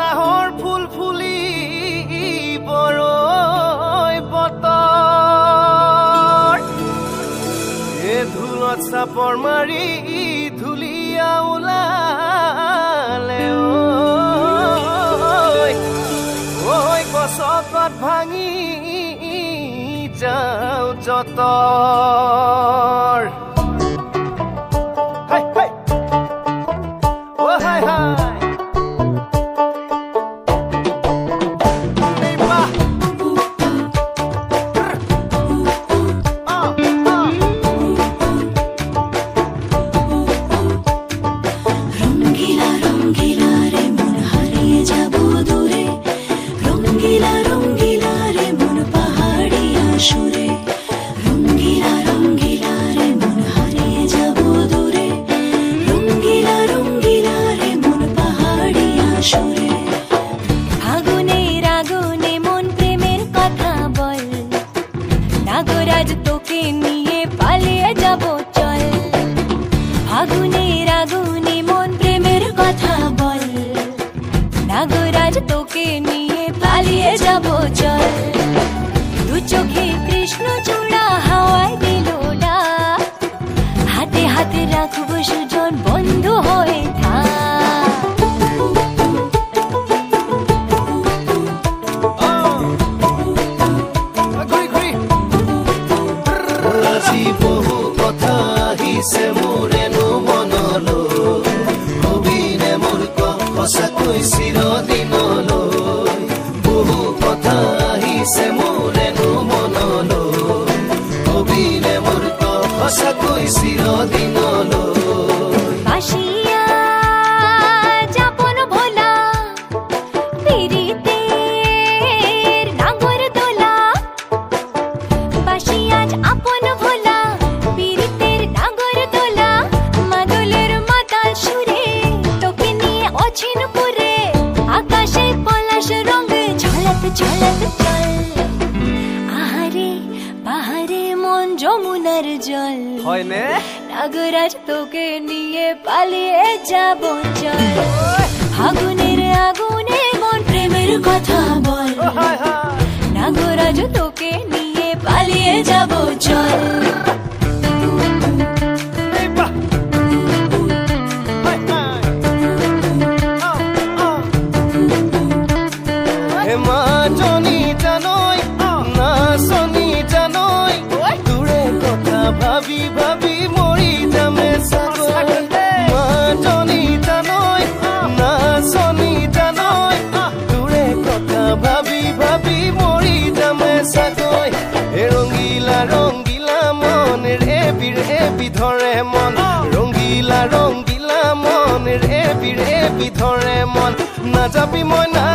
নাহৰ ফুল ফুলি বৰৈ বতৰ এ ধুলত চাপৰ মাৰি ধুলিয়া ওলালে ঐ গছকত ভাঙি যাও যতৰ নাগরাজ তোকে নিয়ে পালিয়ে যাব চল আগুনের আগুনে মন প্রেমের কথা বল নাগরাজ তোকে নিয়ে পালিয়ে যাব চল ভাবি ভাবি মৰি যামে চাগৈ মাজনী জানৈ নাচনী জানৈ তোৰে কথা ভাবি ভাবি মৰি যামে চাগৈ হে ৰঙিলা ৰঙিলা মন ৰে বিধৰে মন ৰঙিলা ৰঙিলা মন ৰে বিধৰে মন নাযাবি মই না